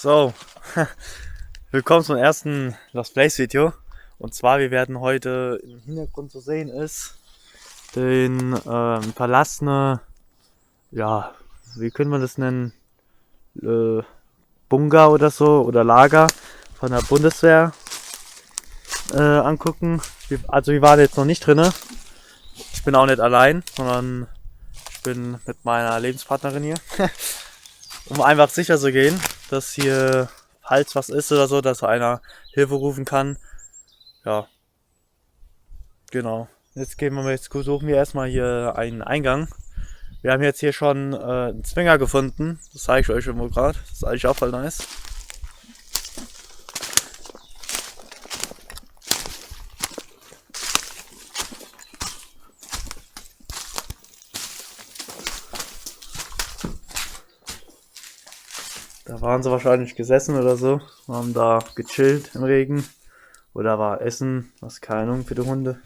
So, willkommen zum ersten Lost Place Video. Und zwar, wir werden heute im Hintergrund zu sehen ist den verlassene, ja, wie können wir das nennen, Bunker oder so oder Lager von der Bundeswehr angucken. Also wir waren jetzt noch nicht drinne. Ich bin auch nicht allein, sondern ich bin mit meiner Lebenspartnerin hier. Um einfach sicher zu gehen, dass hier, falls was ist oder so, dass einer Hilfe rufen kann. Ja, genau. Jetzt suchen wir erstmal hier einen Eingang. Wir haben jetzt hier schon einen Zwinger gefunden. Das zeige ich euch schon mal gerade. Das ist eigentlich auch voll nice. Da waren sie wahrscheinlich gesessen oder so, haben da gechillt im Regen oder war Essen, was keine Ahnung für die Hunde.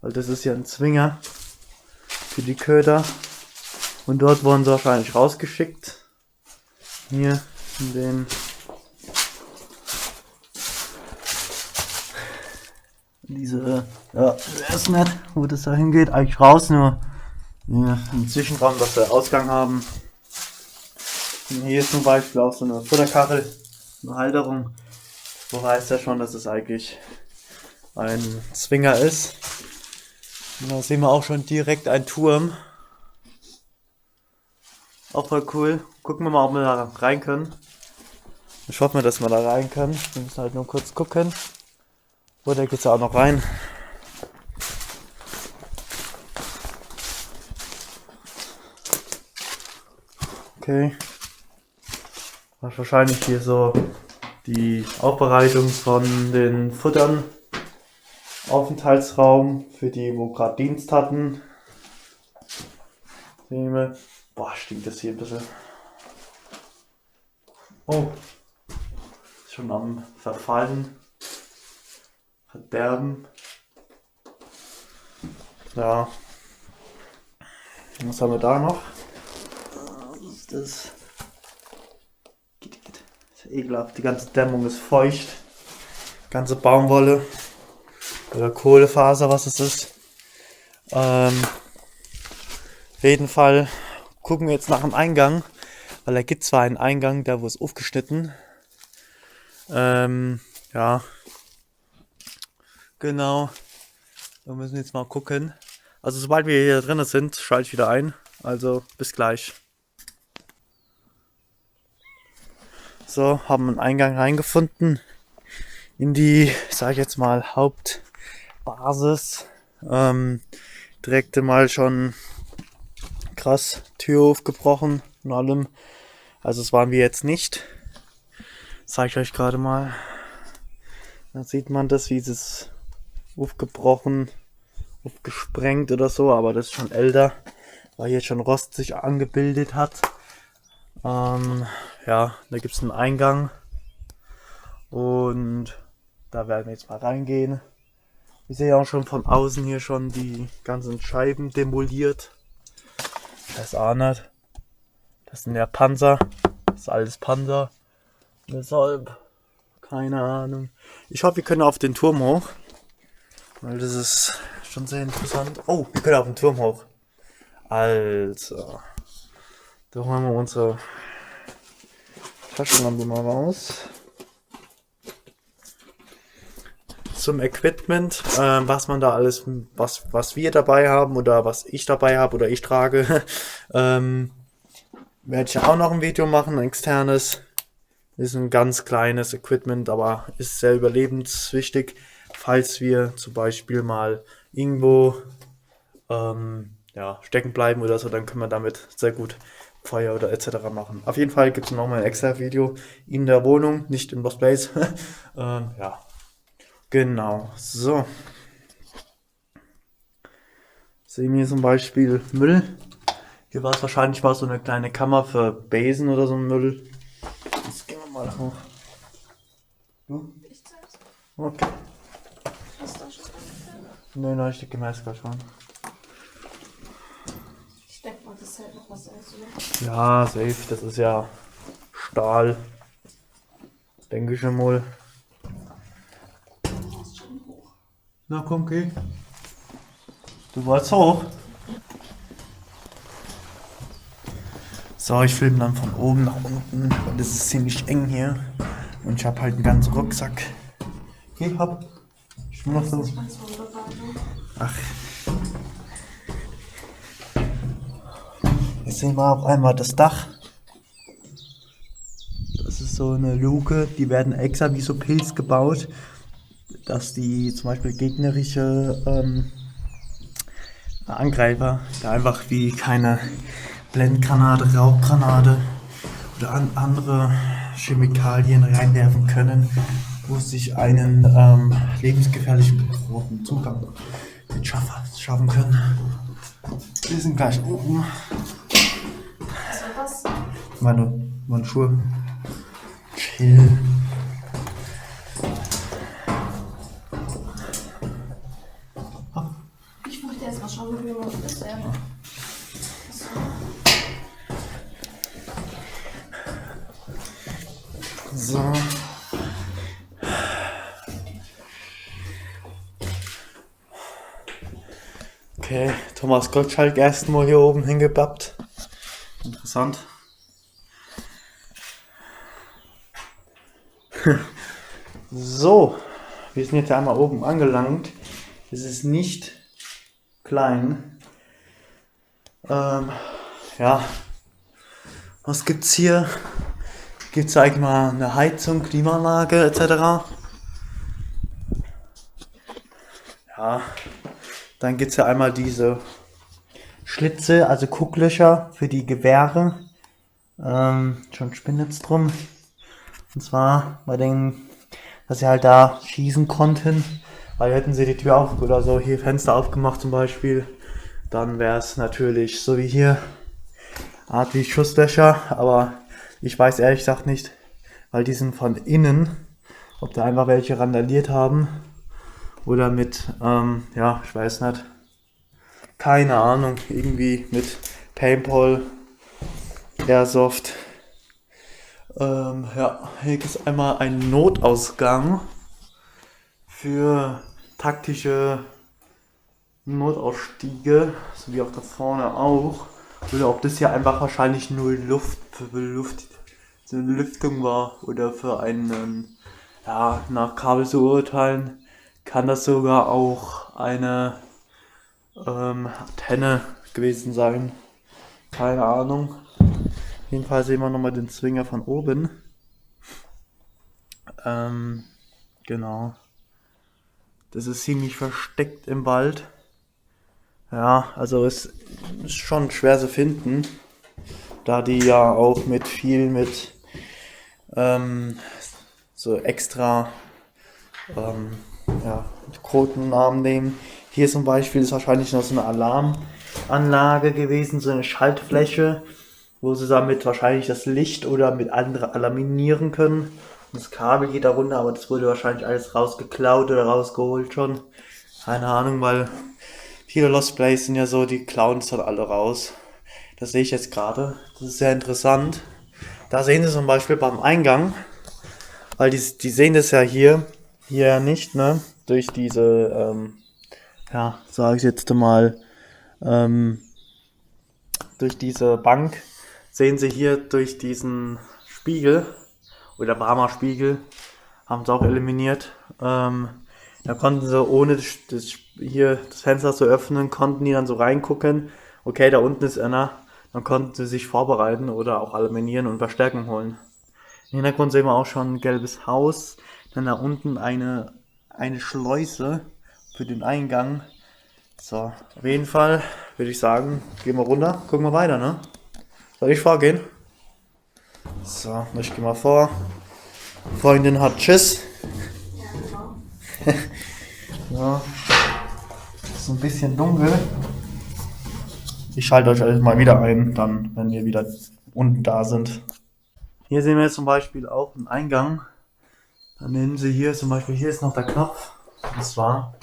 Weil das ist ja ein Zwinger für die Köder. Und dort wurden sie wahrscheinlich rausgeschickt. Hier in den ja, ich weiß nicht, wo das da hingeht. Eigentlich raus, nur hier im Zwischenraum, dass wir Ausgang haben. Und hier ist zum Beispiel auch so eine Futterkachel, eine Halterung. So weiß ja schon, dass es eigentlich ein Zwinger ist. Und da sehen wir auch schon direkt einen Turm. Auch voll cool. Gucken wir mal, ob wir da rein können. Ich hoffe mal, dass wir da rein können. Wir müssen halt nur kurz gucken. Oder geht's ja auch noch rein. Okay. Wahrscheinlich hier so die Aufbereitung von den Futtern. Aufenthaltsraum für die, wo gerade Dienst hatten. Sehen wir. Boah, stinkt das hier ein bisschen. Oh. Ist schon am Verfallen. Verderben. Ja. Was haben wir da noch? Was ist das? Ist ekelhaft. Die ganze Dämmung ist feucht. Ganze Baumwolle. Oder Kohlefaser, was es ist. Auf jeden Fall gucken wir jetzt nach dem Eingang. Weil da gibt zwar einen Eingang, der wo ist aufgeschnitten. Ja. Genau. Wir müssen jetzt mal gucken. Also sobald wir hier drin sind, schalte ich wieder ein. Also bis gleich. So, haben einen Eingang reingefunden. In die, sag ich jetzt mal, Hauptbasis. Direkt mal schon krass Tür aufgebrochen und allem. Also es waren wir jetzt nicht. Zeige ich euch gerade mal. Da sieht man das, wie es aufgebrochen, aufgesprengt oder so, aber das ist schon älter, weil hier schon Rost sich angebildet hat. Ja, da gibt es einen Eingang und da werden wir jetzt mal reingehen. Ich sehe auch schon von außen hier schon die ganzen Scheiben demoliert. Das ist auch nicht. Das sind ja Panzer. Das ist alles Panzer. Deshalb, keine Ahnung. Ich hoffe, wir können auf den Turm hoch. Weil das ist schon sehr interessant. Oh, wir können auf den Turm hoch. Also. Da holen wir unsere Taschenlampe mal raus. Zum Equipment, was man da alles, was wir dabei haben oder was ich dabei habe oder ich trage, werde ich auch noch ein Video machen, ein externes. Ist ein ganz kleines Equipment, aber ist sehr überlebenswichtig, falls wir zum Beispiel mal irgendwo ja, stecken bleiben oder so, dann können wir damit sehr gut Feuer oder etc. machen. Auf jeden Fall gibt es noch mal ein extra Video in der Wohnung, nicht in Lost Place. Ja. Genau, so. Sehen wir hier zum Beispiel Müll. Hier war es wahrscheinlich mal so eine kleine Kammer für Besen oder so ein Müll. Jetzt gehen wir mal hoch. Du? Ich zeig's. Okay. Hast du schon Nein, ich denke mal erst schon. Ich denke mal, das hält noch was aus, oder? Ja, safe, das ist ja Stahl. Denke ich schon mal. Das ist schon hoch. Na komm, geh. Du wolltest hoch. So, ich filme dann von oben nach unten, weil das ist ziemlich eng hier. Und ich habe halt einen ganzen Rucksack. Geh, hopp. Ich bin noch so. Ich weiß wunderbar. Ach. Jetzt sehen wir auf einmal das Dach. Das ist so eine Luke, die werden extra wie so Pilz gebaut, dass die zum Beispiel gegnerische Angreifer da einfach wie keine Blendgranate, Rauchgranate oder andere Chemikalien reinwerfen können, wo sich einen lebensgefährlichen roten Zugang mit schaffen können. Wir sind gleich oben. Was? Meine Schuhe. Chill. Ich wollte erst mal schauen, wie man das selber. So. Okay, Thomas Gottschalk erstmal hier oben hingebappt. Interessant. So, wir sind jetzt einmal oben angelangt. Es ist nicht klein. Ja, was gibt's hier? Gibt's, sag ich mal, eine Heizung, Klimaanlage etc. Ja, dann gibt's ja einmal diese Schlitze, also Gucklöcher für die Gewehre. Schon Spinnetz drum. Und zwar bei denen, dass sie halt da schießen konnten. Weil hätten sie die Tür auf oder so, hier Fenster aufgemacht zum Beispiel, dann wäre es natürlich so wie hier, Art wie Schusslöcher, aber ich weiß ehrlich gesagt nicht, weil die sind von innen, ob da einfach welche randaliert haben oder mit, ja, ich weiß nicht, keine Ahnung, irgendwie mit Paintball, Airsoft. Ja, hier gibt es einmal einen Notausgang für taktische Notausstiege, so wie auch da vorne auch. Oder ob das hier einfach wahrscheinlich nur so eine Lüftung war oder für einen, ja, nach Kabel zu urteilen, kann das sogar auch eine Antenne gewesen sein. Keine Ahnung. Jedenfalls sehen wir nochmal den Zwinger von oben. Genau. Das ist ziemlich versteckt im Wald. Ja, also es ist schon schwer zu finden, da die ja auch mit so extra ja, Codenamen nehmen. Hier zum Beispiel ist wahrscheinlich noch so eine Alarmanlage gewesen, so eine Schaltfläche, wo sie damit wahrscheinlich das Licht oder mit anderen alarmieren können. Und das Kabel geht da runter, aber das wurde wahrscheinlich alles rausgeklaut oder rausgeholt schon. Keine Ahnung, weil viele Lost Plays sind ja so, die klauen es dann alle raus. Das sehe ich jetzt gerade. Das ist sehr interessant. Da sehen Sie zum Beispiel beim Eingang, weil die sehen das ja hier ja nicht, ne? Durch diese, ja, sage ich jetzt mal, durch diese Bank sehen Sie hier durch diesen Spiegel oder Barmer-Spiegel, haben sie auch eliminiert. Da konnten sie ohne das Fenster zu öffnen, konnten die dann so reingucken. Okay, da unten ist einer. Dann konnten sie sich vorbereiten oder auch eliminieren und Verstärkung holen. Im Hintergrund sehen wir auch schon ein gelbes Haus. Dann da unten eine Schleuse für den Eingang. So, auf jeden Fall würde ich sagen, gehen wir runter, gucken wir weiter, ne? Soll ich vorgehen? So, ich gehe mal vor. Freundin hat Tschüss. Ja, genau. Ja. Ist ein bisschen dunkel. Ich schalte euch alles mal wieder ein, dann, wenn wir wieder unten da sind. Hier sehen wir jetzt zum Beispiel auch einen Eingang. Dann nehmen Sie hier zum Beispiel, hier ist noch der Knopf. Und zwar,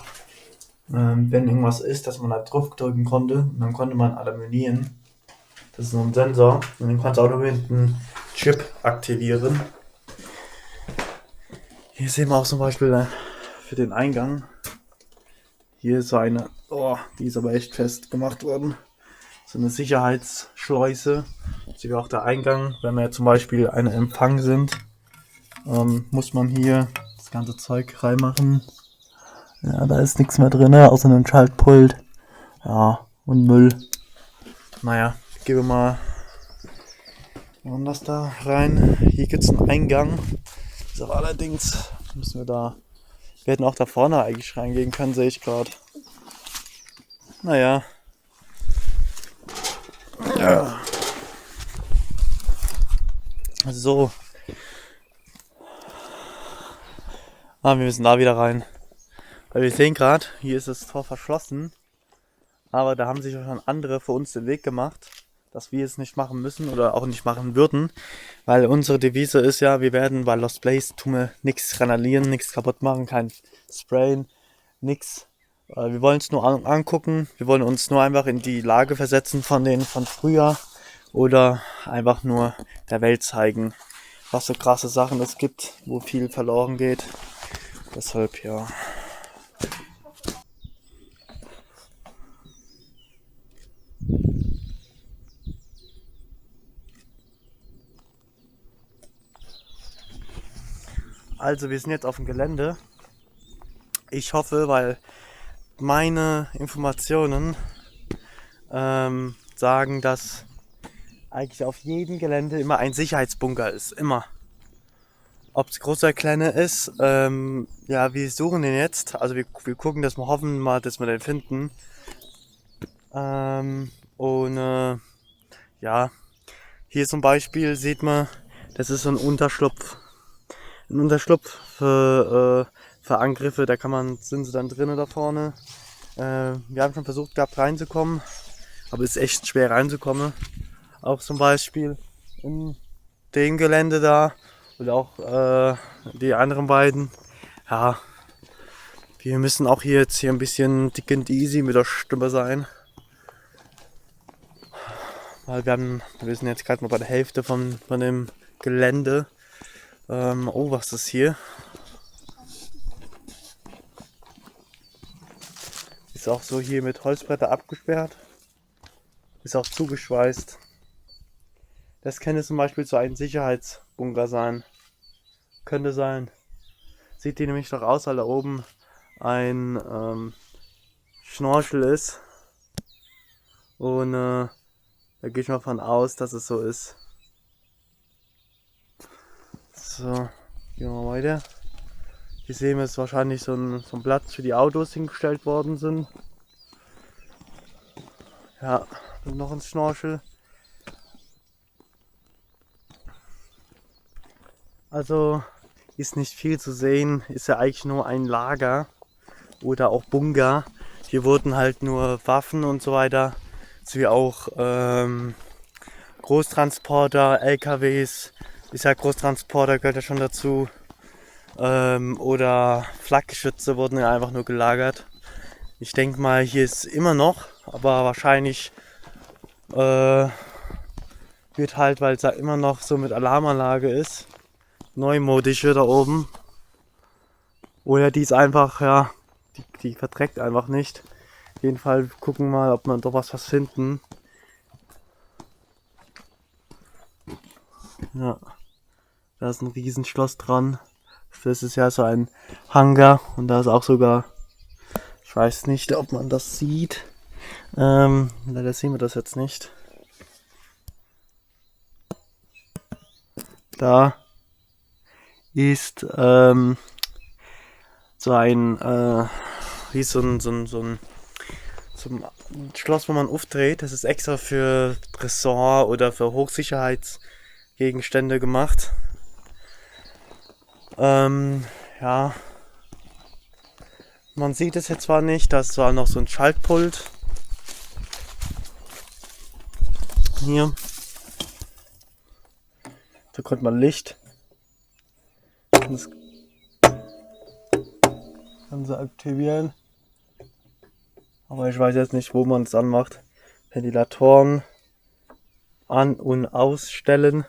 wenn irgendwas ist, dass man da drauf drücken konnte, und dann konnte man alarmieren. Das ist noch ein Sensor und dann kannst du auch noch mit einem Chip aktivieren. Hier sehen wir auch zum Beispiel für den Eingang. Hier ist so eine, oh, die ist aber echt fest gemacht worden. So eine Sicherheitsschleuse. Das ist auch der Eingang. Wenn wir zum Beispiel ein Empfang sind, muss man hier das ganze Zeug reinmachen. Ja, da ist nichts mehr drin, außer einem Schaltpult. Ja, und Müll. Naja, gehen wir mal anders da rein. Hier gibt es einen Eingang. Ist aber allerdings müssen wir hätten auch da vorne eigentlich reingehen können, sehe ich gerade. Naja. Ja. So. Wir müssen da wieder rein. Weil wir sehen gerade, hier ist das Tor verschlossen. Aber da haben sich schon andere für uns den Weg gemacht, dass wir es nicht machen müssen oder auch nicht machen würden. Weil unsere Devise ist ja, wir werden bei Lost Place tun wir nichts randalieren, nichts kaputt machen, kein Sprayen, nichts. Wir wollen es nur angucken, wir wollen uns nur einfach in die Lage versetzen von früher oder einfach nur der Welt zeigen, was für krasse Sachen es gibt, wo viel verloren geht. Deshalb ja. Also wir sind jetzt auf dem Gelände. Ich hoffe, weil meine Informationen sagen, dass eigentlich auf jedem Gelände immer ein Sicherheitsbunker ist. Immer. Ob es groß oder kleiner ist, ja, wir suchen den jetzt. Also wir gucken, dass wir hoffen mal, dass wir den finden. Ja, hier zum Beispiel sieht man, das ist so ein Unterschlupf. Ein Unterschlupf für Angriffe, sind sie dann drinnen da vorne. Wir haben schon versucht gehabt reinzukommen, aber es ist echt schwer reinzukommen. Auch zum Beispiel in dem Gelände da oder auch die anderen beiden. Ja, wir müssen auch jetzt hier ein bisschen dick und easy mit der Stimme sein. Weil wir sind jetzt gerade mal bei der Hälfte von dem Gelände. Oh, was ist hier? Ist auch so hier mit Holzbretter abgesperrt. Ist auch zugeschweißt. Das könnte zum Beispiel so ein Sicherheitsbunker sein. Könnte sein. Sieht die nämlich doch aus, weil da oben ein Schnorchel ist. Und da gehe ich mal von aus, dass es so ist. So, gehen wir mal weiter. Hier sehen wir, ist wahrscheinlich so ein Platz für die Autos hingestellt worden sind. Ja, und noch ein Schnorchel. Also ist nicht viel zu sehen, ist ja eigentlich nur ein Lager oder auch Bunker. Hier wurden halt nur Waffen und so weiter, sowie auch Großtransporter, LKWs, ist ja Großtransporter, gehört ja schon dazu. Oder Flakgeschütze wurden ja einfach nur gelagert. Ich denke mal, hier ist immer noch, aber wahrscheinlich wird halt, weil es ja immer noch so mit Alarmanlage ist, neumodische da oben. Oder die ist einfach, ja, die verträgt einfach nicht. Auf jeden Fall gucken wir mal, ob wir doch was finden. Ja, da ist ein Riesenschloss dran. Das ist ja so ein Hangar und da ist auch sogar, ich weiß nicht, ob man das sieht. Leider sehen wir das jetzt nicht. Da ist so ein zum Schloss, wo man aufdreht. Das ist extra für Tresor oder für Hochsicherheitsgegenstände gemacht. Ja, man sieht es jetzt zwar nicht, da ist zwar noch so ein Schaltpult. Hier. Da kommt man Licht. Das kann sie aktivieren. Aber ich weiß jetzt nicht, wo man es anmacht. Ventilatoren an- und ausstellen.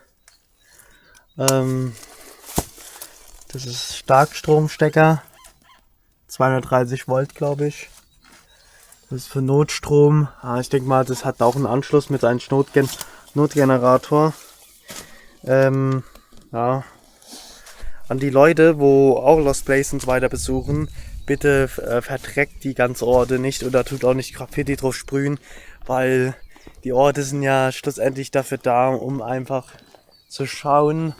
Das Das ist Starkstromstecker. 230 Volt, glaube ich. Das ist für Notstrom. Ich denke mal, das hat auch einen Anschluss mit einem Notgenerator. Ja. An die Leute, wo auch Lost Place und so weiter besuchen, bitte verdreckt die ganze Orte nicht oder tut auch nicht Graffiti drauf sprühen, weil die Orte sind ja schlussendlich dafür da, um einfach zu schauen,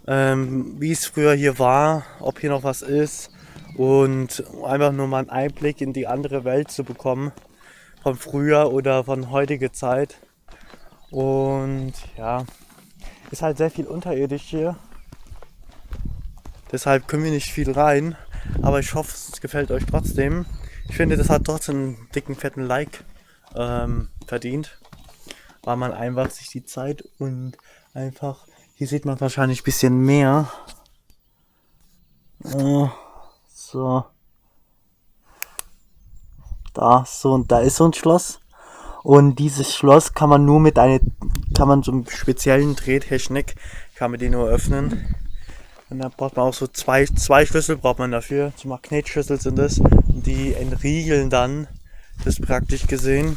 wie es früher hier war, ob hier noch was ist und einfach nur mal einen Einblick in die andere Welt zu bekommen, von früher oder von heutiger Zeit. Und ja, ist halt sehr viel unterirdisch hier. Deshalb können wir nicht viel rein, aber ich hoffe, es gefällt euch trotzdem. Ich finde, das hat trotzdem einen dicken, fetten Like verdient, weil man einfach sich die Zeit und einfach, hier sieht man wahrscheinlich ein bisschen mehr. So. Da, so, und da ist so ein Schloss. Und dieses Schloss kann man nur so einem speziellen Drehtechnik, kann man den nur öffnen. Und da braucht man auch so zwei Schlüssel braucht man dafür. So Magnetschlüssel sind das. Und die entriegeln dann. Das ist praktisch gesehen.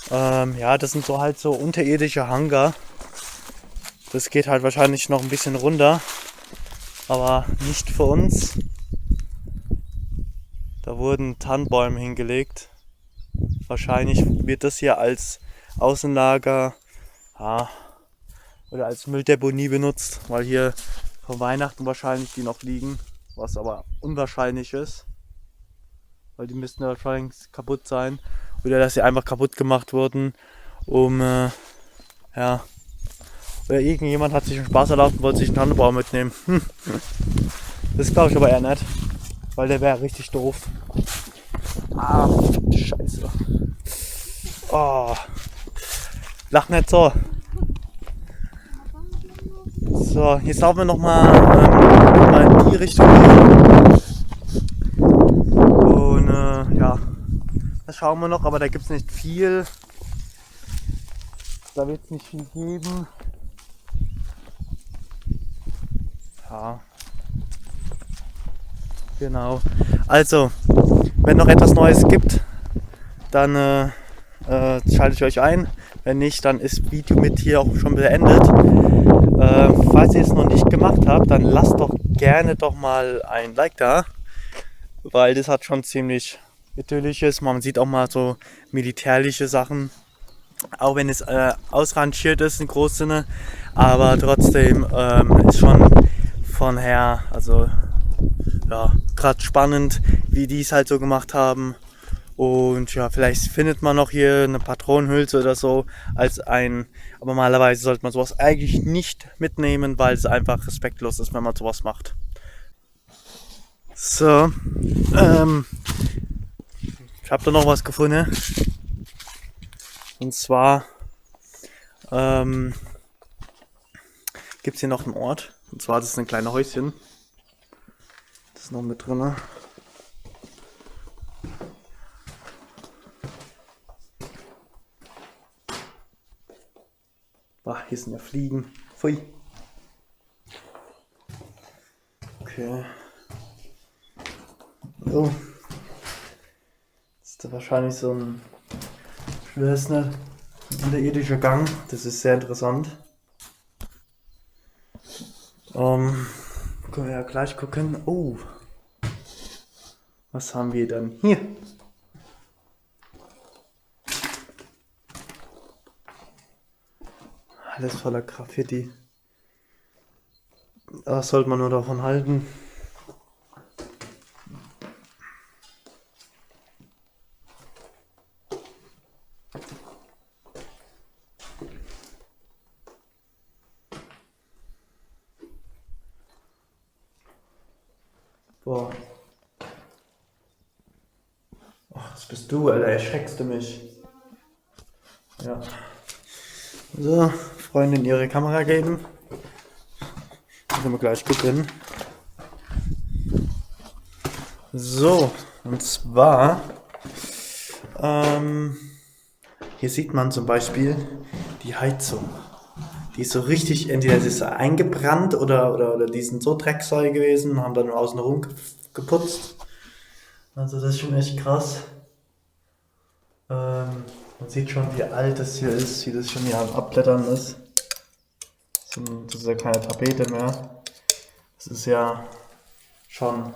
Ja, das sind so halt so unterirdische Hangar. Das geht halt wahrscheinlich noch ein bisschen runter. Aber nicht für uns. Da wurden Tannenbäume hingelegt. Wahrscheinlich wird das hier als Außenlager oder als Mülldeponie benutzt, weil hier vor Weihnachten wahrscheinlich die noch liegen, was aber unwahrscheinlich ist, weil die müssten wahrscheinlich kaputt sein oder dass sie einfach kaputt gemacht wurden, oder irgendjemand hat sich einen Spaß erlaubt und wollte sich einen Tannenbaum mitnehmen. Das glaube ich aber eher nicht, weil der wäre richtig doof. Scheiße. Oh. Lach nicht so. So, jetzt laufen wir nochmal in die Richtung hier. Und ja, das schauen wir noch, aber da gibt es nicht viel. Da wird es nicht viel geben. Ja. Genau. Also, wenn noch etwas Neues gibt, dann schalte ich euch ein. Wenn nicht, dann ist das Video mit hier auch schon beendet. Falls ihr es noch nicht gemacht habt, dann lasst doch gerne mal ein Like da, weil das hat schon ziemlich idyllisches. Man sieht auch mal so militärliche Sachen, auch wenn es ausrangiert ist im Großsinne, aber trotzdem ist schon von her, also ja, gerade spannend, wie die es halt so gemacht haben. Und ja, vielleicht findet man noch hier eine Patronenhülse oder so aber normalerweise sollte man sowas eigentlich nicht mitnehmen, weil es einfach respektlos ist, wenn man sowas macht. So, ich habe da noch was gefunden. Und zwar gibt es hier noch einen Ort. Und zwar, das ist ein kleines Häuschen. Das ist noch mit drin. Hier sind ja Fliegen. Pfui. Okay. So. Das ist da wahrscheinlich so ein, ich weiß nicht, unterirdischer Gang. Das ist sehr interessant. Können wir ja gleich gucken. Oh. Was haben wir dann hier? Alles voller Graffiti. Was sollte man nur davon halten? Boah. Ach, das bist du, Alter. Erschreckst du mich. Ja. So, Freundin ihre Kamera geben. Können wir gleich gucken. So, und zwar hier sieht man zum Beispiel die Heizung. Die ist so richtig, entweder sie ist eingebrannt oder die sind so drecksäu gewesen und haben dann nur außen rum geputzt. Also das ist schon echt krass. Man sieht schon, wie alt das hier ist, wie das schon hier am Abblättern ist. Das ist ja keine Tapete mehr. Das ist ja schon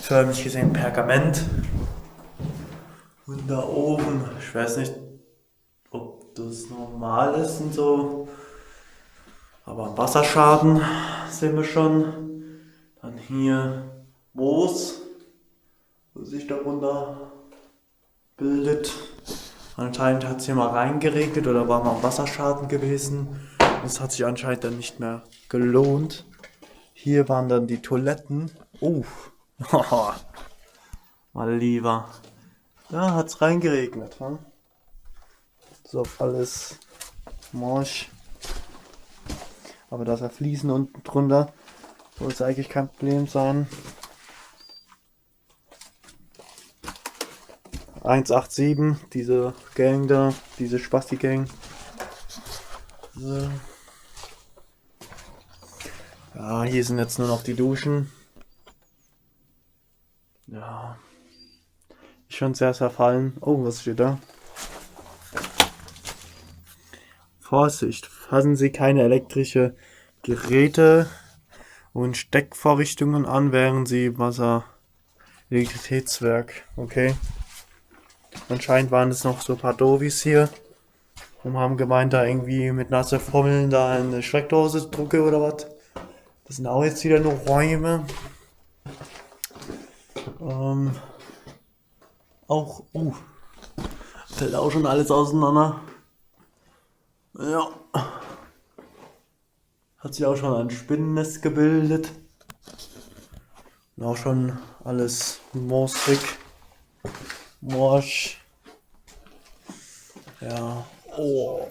förmlich gesehen Pergament. Und da oben, ich weiß nicht, ob das normal ist und so, aber am Wasserschaden sehen wir schon. Dann hier Moos, was sich darunter bildet. Anscheinend hat es hier mal reingeregnet oder war mal Wasserschaden gewesen. Das hat sich anscheinend dann nicht mehr gelohnt. Hier waren dann die Toiletten. Mal lieber. Da hat es reingeregnet. Hm? So, alles morsch. Aber da ist ja Fliesen unten drunter. Soll es eigentlich kein Problem sein. 187, diese Gang da, diese Spasti-Gang. So. Ja, hier sind jetzt nur noch die Duschen. Ja. Ist schon sehr zerfallen. Oh, was steht da? Vorsicht, fassen Sie keine elektrische Geräte und Steckvorrichtungen an, während Sie Elektrizitätswerk. Okay. Anscheinend waren es noch so ein paar Dovis hier und haben gemeint, da irgendwie mit nasser Fummeln da eine Steckdose drucke oder was. Das sind auch jetzt wieder nur Räume. Fällt auch schon alles auseinander. Ja. Hat sich auch schon ein Spinnennest gebildet. Und auch schon alles moosig. Morsch. Ja. Oh.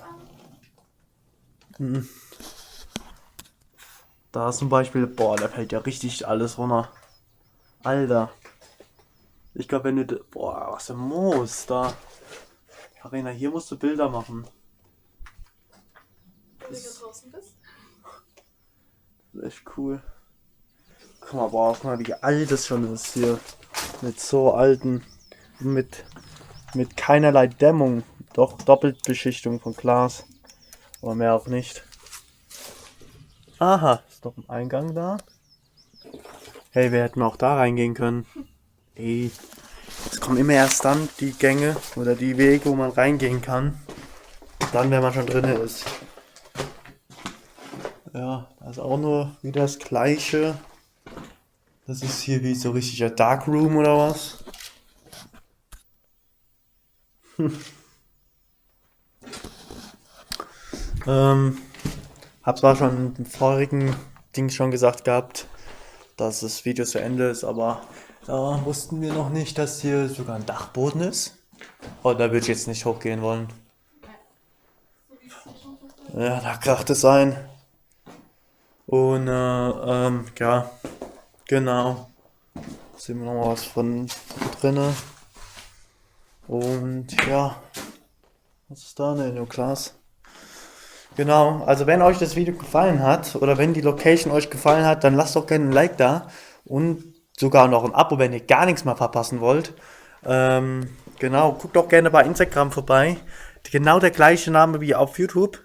Da zum Beispiel, boah, da fällt ja richtig alles runter. Alter. Ich glaube, wenn du, boah, was für Moos da. Carina, hier musst du Bilder machen. Wenn du draußen bist. Das ist echt cool. Guck mal, boah, guck mal, wie alt das schon ist hier. Mit so alten, mit keinerlei Dämmung. Doch Doppelbeschichtung von Glas. Aber mehr auch nicht. Aha, ist doch ein Eingang da. Hey, wir hätten auch da reingehen können. Ey, es kommen immer erst dann die Gänge oder die Wege, wo man reingehen kann. Dann, wenn man schon drin ist. Ja, da ist auch nur wieder das Gleiche. Das ist hier wie so richtiger Darkroom oder was? Hab zwar schon im vorigen Ding schon gesagt gehabt, dass das Video zu Ende ist, aber da wussten wir noch nicht, dass hier sogar ein Dachboden ist. Oh, da würde ich jetzt nicht hochgehen wollen. Ja, da kracht es ein. Und ja, genau. Sehen wir noch was von drinne. Und ja, was ist da denn, Glas? Genau, also wenn euch das Video gefallen hat oder wenn die Location euch gefallen hat, dann lasst doch gerne ein Like da und sogar noch ein Abo, wenn ihr gar nichts mehr verpassen wollt. Genau, guckt auch gerne bei Instagram vorbei. Genau der gleiche Name wie auf YouTube.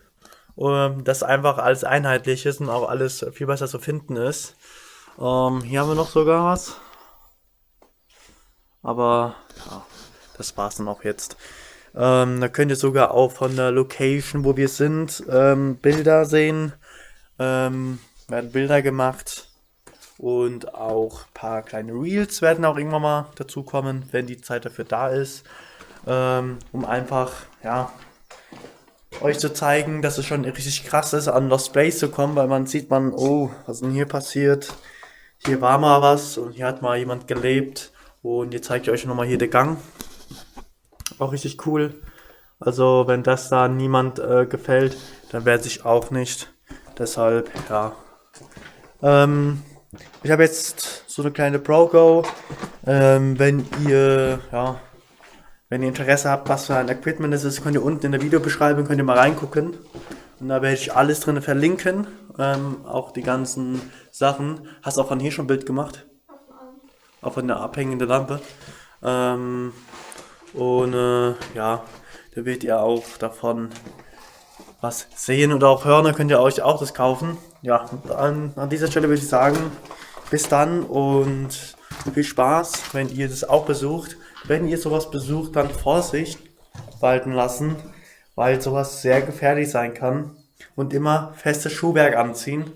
Das einfach alles einheitlich ist und auch alles viel besser zu finden ist. Hier haben wir noch sogar was. Aber ja, das war's dann auch jetzt. Da könnt ihr sogar auch von der Location, wo wir sind, Bilder sehen. Werden Bilder gemacht. Und auch ein paar kleine Reels werden auch irgendwann mal dazu kommen, wenn die Zeit dafür da ist. Um einfach, ja, euch zu zeigen, dass es schon richtig krass ist, an Lost Place zu kommen, weil man sieht, oh, was ist denn hier passiert? Hier war mal was und hier hat mal jemand gelebt. Und jetzt zeige ich euch nochmal hier den Gang. Auch richtig cool. Also wenn das da niemand gefällt, dann werde ich auch nicht. Deshalb, ja. Ich habe jetzt so eine kleine Pro-Go. Wenn ihr Interesse habt, was für ein Equipment es ist, könnt ihr unten in der Videobeschreibung könnt ihr mal reingucken. Und da werde ich alles drin verlinken. Auch die ganzen Sachen. Hast auch von hier schon ein Bild gemacht? Auch von der abhängenden Lampe. Ja, da werdet ihr auch davon was sehen oder auch hören. Da könnt ihr euch auch das kaufen. Ja, an dieser Stelle würde ich sagen, bis dann und viel Spaß, wenn ihr das auch besucht. Wenn ihr sowas besucht, dann Vorsicht walten lassen, weil sowas sehr gefährlich sein kann. Und immer festes Schuhwerk anziehen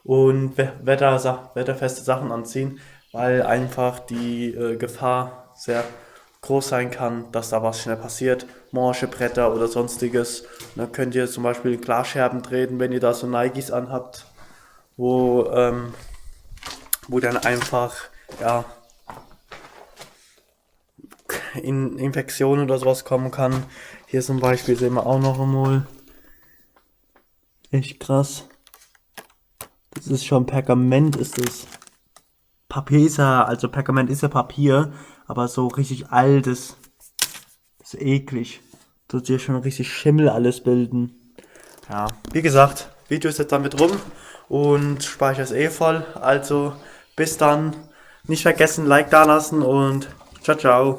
und wetterfeste Sachen anziehen, weil einfach die Gefahr sehr groß sein kann, dass da was schnell passiert. Morsche Bretter oder sonstiges. Und dann könnt ihr zum Beispiel Glasscherben treten, wenn ihr da so Nikes anhabt, wo dann einfach ja in Infektionen oder sowas kommen kann. Hier zum Beispiel sehen wir auch noch einmal. Echt krass. Das ist schon Pergament, ist es. Papier ist ja, also Pergament ist ja Papier, aber so richtig altes. Das ist eklig. Tut hier schon richtig Schimmel alles bilden. Ja, wie gesagt, Video ist jetzt damit rum und Speicher ist eh voll. Also bis dann. Nicht vergessen, Like da lassen und ciao, ciao.